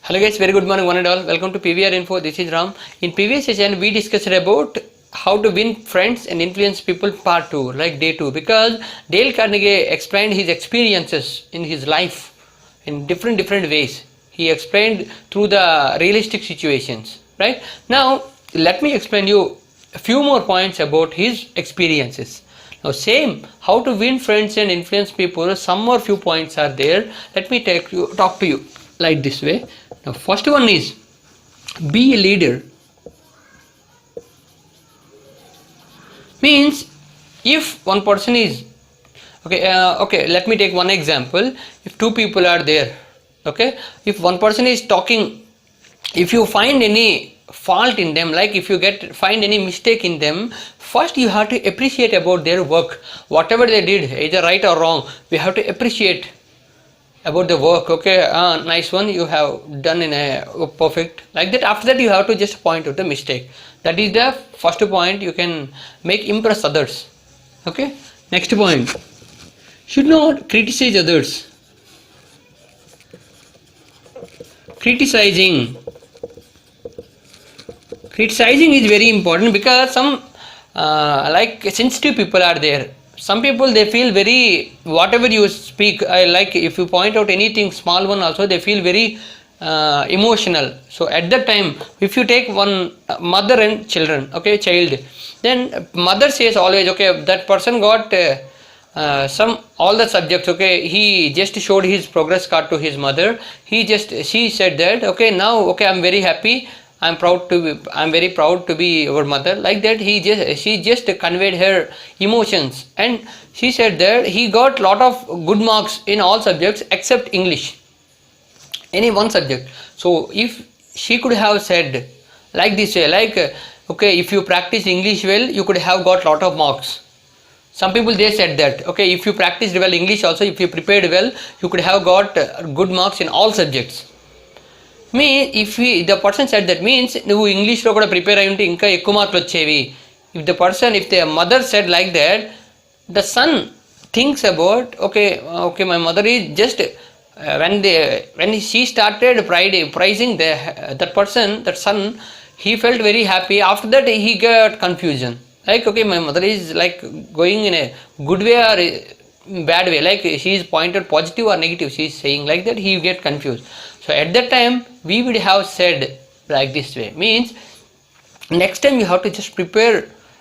Hello guys, very good morning one and all. Welcome to PVR Info. This is Ram. In previous session we discussed about how to win friends and influence people part 2, like day 2, because Dale Carnegie explained his experiences in his life in different ways. He explained through the realistic situations, right? Now let me explain you a few more points about his experiences. Now same, how to win friends and influence people, some more few points are there. Let me talk to you like this way. Now first one is, be a leader. Means if one person is okay, let me take one example. If two people are there, okay, if one person is talking, if you find any fault in them, like if you find any mistake in them, first you have to appreciate about their work, whatever they did, either right or wrong, we have to appreciate about the work. Okay, nice one, you have done in a perfect, like that. After that you have to just point out the mistake. That is the first point you can make impress others. Okay, next point, should not criticize others. Criticizing is very important, because some like sensitive people are there. Some people, they feel very, whatever you speak, like if you point out anything small one also, they feel very emotional. So at that time, if you take one mother and children, okay, child, then mother says always, okay, that person got all the subjects, okay, he just showed his progress card to his mother. She said that, okay, now, okay, I'm very happy, I'm very proud to be your mother, like that. She just conveyed her emotions, and she said that he got lot of good marks in all subjects except English, any one subject. So if she could have said like this way, like okay, if you practice English well, you could have got lot of marks. Some people, they said that, okay, if you practiced well English also, if you prepared well, you could have got good marks in all subjects. If the person said that, means నువ్వు ఇంగ్లీష్లో కూడా prepare అయి ఉంటే ఇంకా ఎక్కువ మార్కులు వచ్చేవి. If the mother said like that, the son thinks about, okay, my mother is just when she started praising that person, that son, he felt very happy. After that he got confusion, like, okay, my mother is like going in a good way or bad way, like she is pointed positive or negative, she is saying like that, he get confused. So at that time we would have said like this way, means next time you have to just prepare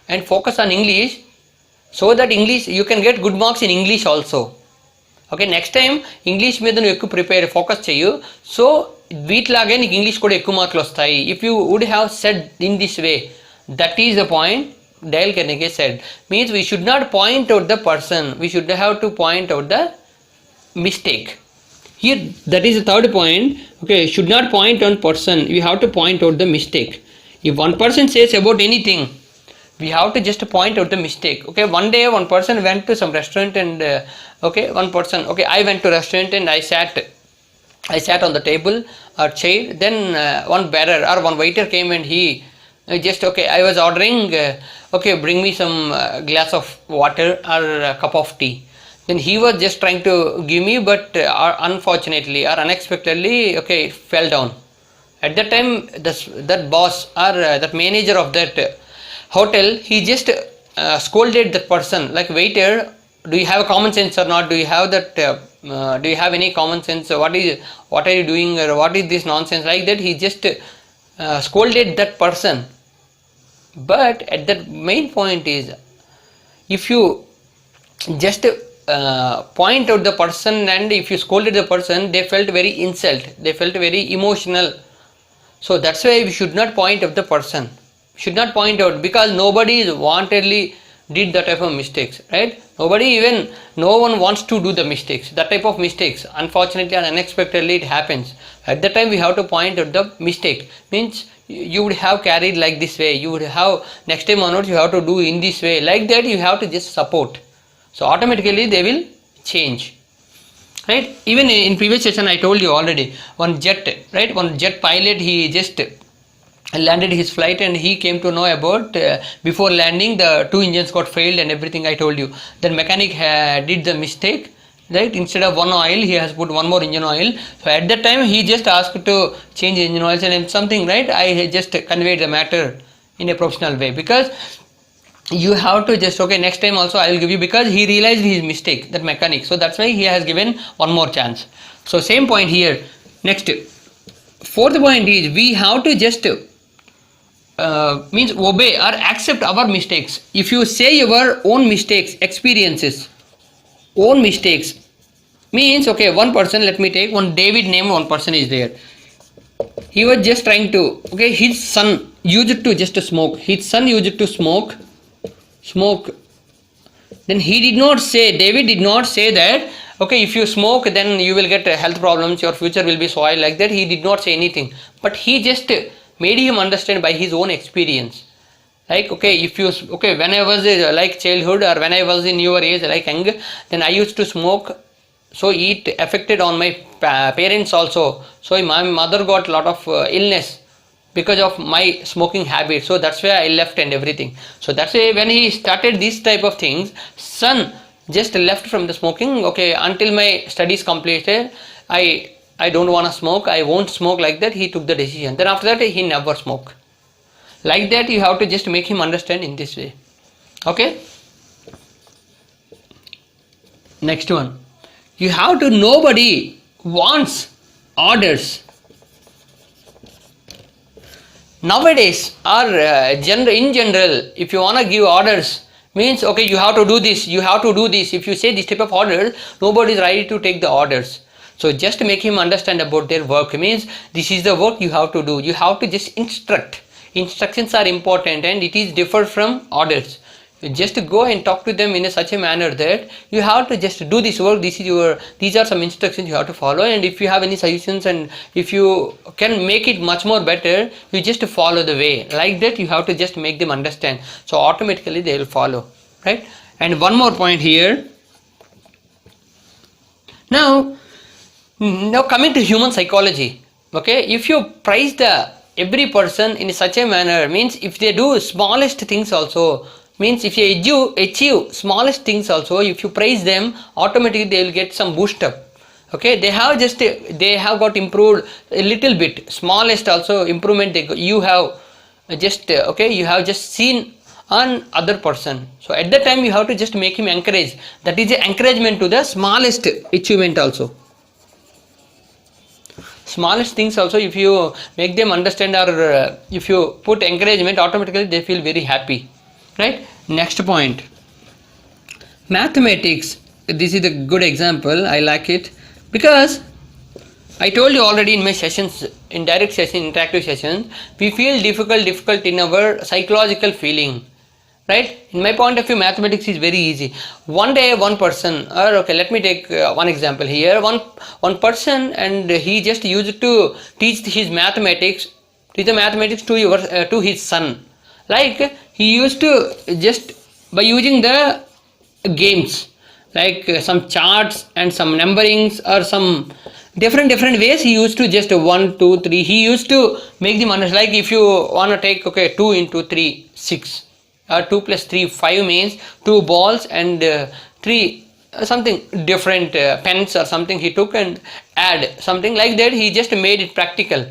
and focus on English, so that English you can get good marks in English also. Okay, next time English మీద నువ్వు ఎక్కువ prepare focus చెయ్యు, so వీటిలాగే నీకు English కూడా ఎక్కువ మార్కులు వస్తాయి. If you would have said in this way, that is the point Dale Carnegie said. Means we should not point out the person, we should have to point out the mistake. Here, that is the third point. Okay, should not point on person, we have to point out the mistake. If one person says about anything, we have to just point out the mistake. Okay, one day one person went to some restaurant and I went to restaurant and I sat on the table or chair. Then one bearer or one waiter came and he I was ordering, bring me some glass of water or a cup of tea. Then he was just trying to give me, but unfortunately or unexpectedly, fell down. At that time, that boss or that manager of that hotel, he just scolded that person, like, waiter, do you have common sense or not? Do you have that? Do you have any common sense? What are you doing? Or what is this nonsense? Like that, he just scolded that person. But at that main point is, if you just point out the person and if you scolded the person, they felt very insult, they felt very emotional. So that's why we should not point out the person, should not point out, because nobody is wantedly did that type of mistakes, right? No one wants to do the mistakes, that type of mistakes. Unfortunately or unexpectedly it happens. At that time we have to point out the mistake. Means you would have carried like this way, you would have next time onwards you have to do in this way, like that you have to just support. So automatically they will change, right? Even in previous session I told you already, one jet pilot, he just landed his flight and he came to know about before landing the two engines got failed and everything, I told you. Then mechanic did the mistake right? Instead of one oil, he has put one more engine oil. So at that time, he just asked to change engine oils and something, right? I just conveyed the matter in a professional way, because you have to just, okay, next time also I will give you, because he realized his mistake, that mechanic. So that's why he has given one more chance. So same point here. Next, fourth point is we have to just means obey or accept our mistakes. If you say your own mistakes, experiences, own mistakes, means, okay, one person, let me take one David name, one person is there. He was just trying to, okay, his son used to just smoke. His son used to smoke. Then he did not say, David did not say that, okay, if you smoke then you will get health problems, your future will be spoiled, like that. He did not say anything, but he just made him understand by his own experience. Like, okay, if you, okay, when I was like childhood, or when I was in your age, like young, then I used to smoke, so it affected on my parents also. So my mother got a lot of illness because of my smoking habit. So that's why I left and everything. So that's why when he started these type of things, son just left from the smoking. Okay, until my studies completed, I don't want to smoke, I won't smoke, like that. He took the decision. Then after that he never smoked. Like that, you have to just make him understand in this way. Okay. Next one, you have to, nobody wants orders. Nowadays, or in general, if you want to give orders, means, okay, you have to do this, you have to do this. If you say this type of orders, nobody is ready to take the orders. So just make him understand about their work. Means this is the work you have to do. You have to just instruct. Instructions are important, and it is different from orders. You just go and talk to them in such a manner that you have to just do this work. This is your, these are some instructions you have to follow, and if you have any suggestions and if you can make it much more better, you just follow the way. Like that, you have to just make them understand. So automatically they will follow, right? And one more point here. Now coming to human psychology. Okay, if you praise the every person in such a manner, means if they do smallest things also, means if you achieve smallest things also, if you praise them, automatically they will get some boost up. Okay, they have got improved a little bit, smallest also improvement you have just okay, you have just seen on other person. So at that time you have to just make him encourage. That is the encouragement to the smallest achievement also. Smallest things also, if you make them understand, or if you put encouragement, automatically they feel very happy, right? Next point, mathematics. This is a good example. I like it because I told you already in my sessions, in direct session, interactive sessions, we feel difficult in our psychological feeling, right? In my point of view, mathematics is very easy. One day one person, or okay, let me take one example here. One person, and he just used to teach the mathematics to his son. Like he used to just, by using the games, like some charts and some numberings or some different ways, he used to just 1 2 3, he used to make them understand. Like if you want to take, okay, 2 into 3 6, or 2 plus 3 5, means 2 balls and 3 something different pens or something he took and add something like that. He just made it practical,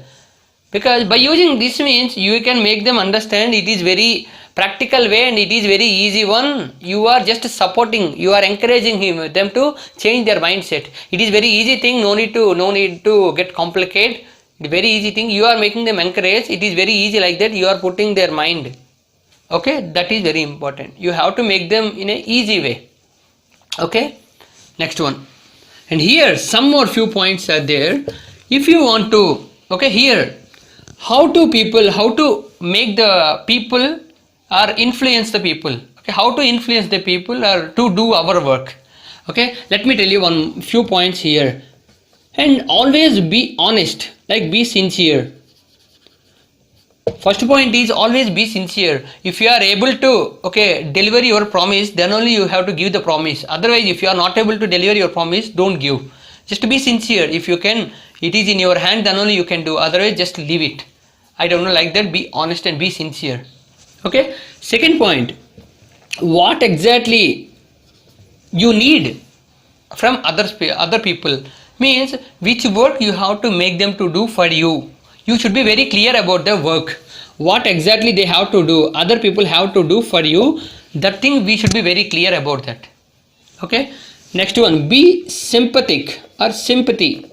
because by using this means you can make them understand. It is very practical way and it is very easy one. You are just supporting, you are encouraging them to change their mindset. It is very easy thing, no need to get complicated. Very easy thing, you are making them encourage. It is very easy, like that you are putting their mind. Okay, that is very important. You have to make them in a easy way. Okay, next one. And here some more few points are there. If you want to, okay, here how to make the people or influence the people. Okay, how to influence the people or to do our work. Okay, let me tell you one few points here. And always be honest, like be sincere. First point is always be sincere. If you are able to, okay, deliver your promise, then only you have to give the promise. Otherwise, if you are not able to deliver your promise, don't give. Just be sincere. If you can, it is in your hand, then only you can do. Otherwise, just leave it. I don't know, like that. Be honest and be sincere. Okay. Second point, what exactly you need from other people, means which work you have to make them to do for you. You should be very clear about the work, what exactly they have to do, other people have to do for you. That thing we should be very clear about that. Okay, next one, be sympathetic or sympathy.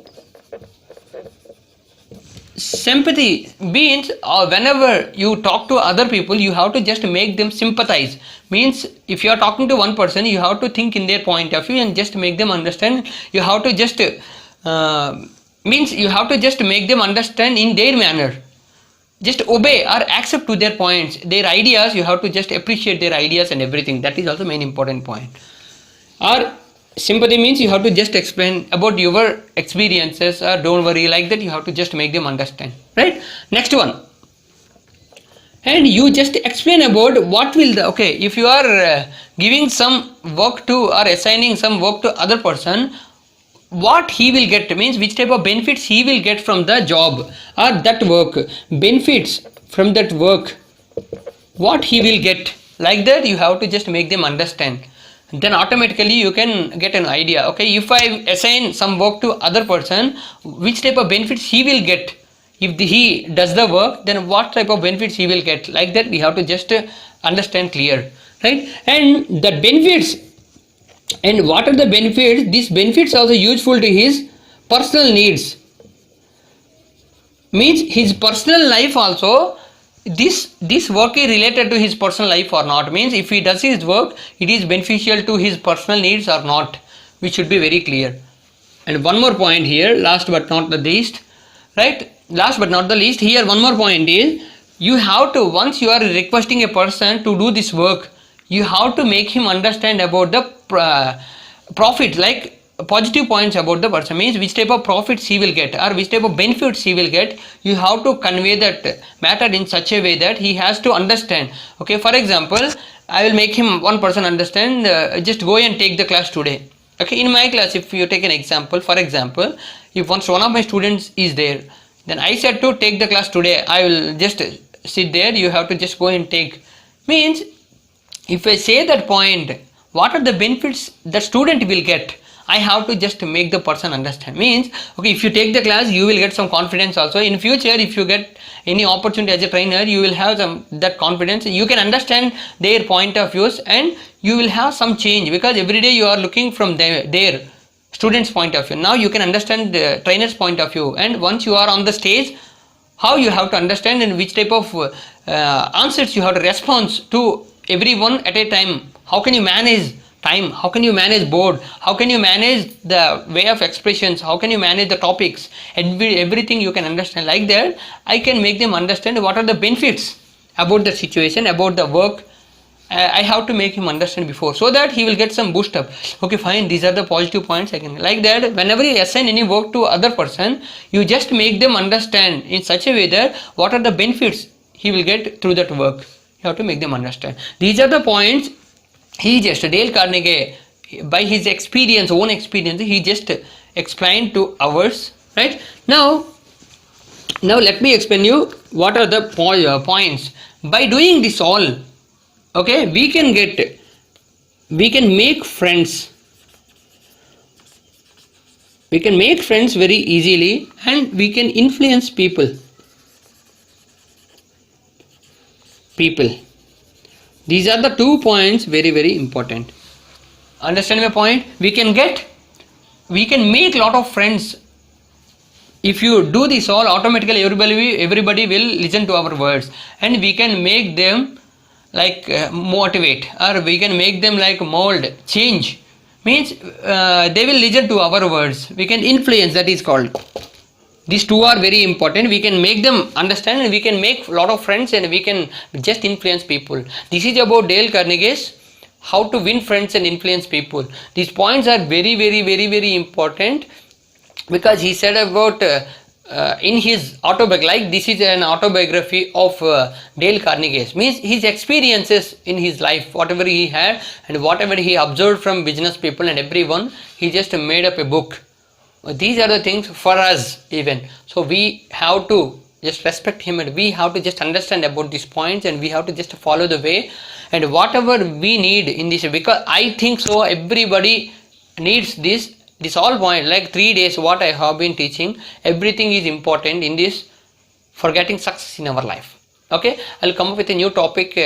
Sympathy means whenever you talk to other people, you have to just make them sympathize. Means if you are talking to one person, you have to think in their point of view and just make them understand. You have to just means you have to just make them understand in their manner. Just obey or accept to their points, their ideas. You have to just appreciate their ideas and everything. That is also main important point. Or sympathy means you have to just explain about your experiences, or don't worry, like that you have to just make them understand, right? Next one, and you just explain about what will the, okay, if you are giving some work to or assigning some work to other person, what he will get, means which type of benefits he will get from the job or that work, benefits from that work, what he will get, like that you have to just make them understand. Then automatically you can get an idea. Okay, if I assign some work to other person, which type of benefits he will get. If he does the work, then what type of benefits he will get, like that we have to just understand clear, right? And the benefits, and what are the benefits, these benefits also useful to his personal needs, means his personal life also, this work is related to his personal life or not, means if he does his work, it is beneficial to his personal needs or not, which should be very clear. And one more point here, last but not the least, right, last but not the least, here one more point is, you have to, once you are requesting a person to do this work, you have to make him understand about the profit, like positive points about the person, means which type of profits he will get or which type of benefits he will get. You have to convey that matter in such a way that he has to understand. Okay, for example, I will make him, one person understand, just go and take the class today. Okay, in my class, if you take an example, for example, if once one of my students is there, then I said to take the class today, I will just sit there, you have to just go and take, means if I say that point, what are the benefits the student will get, I have to just make the person understand. Means, okay, if you take the class, you will get some confidence also. In future, if you get any opportunity as a trainer, you will have some that confidence. You can understand their point of views and you will have some change, because every day you are looking from their students' point of view. Now you can understand the trainer's point of view, and once you are on the stage, how you have to understand and which type of answers you have to respond to everyone at a time. How can you manage time, how can you manage board, how can you manage the way of expressions, how can you manage the topics, everything you can understand. Like that I can make them understand what are the benefits about the situation, about the work. I have to make him understand before, so that he will get some boost up. Okay, fine, these are the positive points I can, like that whenever you assign any work to other person, you just make them understand in such a way that what are the benefits he will get through that work. You have to make them understand. These are the points he just, Dale Carnegie, by his experience, own experience, he just explained to ours, right? Now let me explain you what are the points. By doing this all, okay, we can make friends. We can make friends very easily, and we can influence people. These are the 2 points, very, very important. Understand my point? We can make lot of friends. If you do this all, automatically everybody will listen to our words, and we can make them like motivate, or we can make them like mold, change. Means they will listen to our words. We can influence, that is called. These 2 are very important. We can make them understand, and we can make a lot of friends, and we can just influence people. This is about Dale Carnegie's how to win friends and influence people. These points are very, very, very, very important, because he said about in his autobiography, like this is an autobiography of Dale Carnegie, means his experiences in his life, whatever he had and whatever he observed from business people and everyone, he just made up a book. These are the things for us even. So we have to just respect him, and we have to just understand about these points, and we have to just follow the way, and whatever we need in this, because I think so everybody needs this all point, like 3 days what I have been teaching, everything is important in this for getting success in our life. Okay, I'll come up with a new topic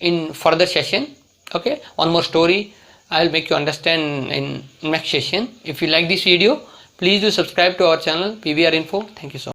in further session. Okay, one more story I'll make you understand in next session. If you like this video, please do subscribe to our channel PVR Info. Thank you so much.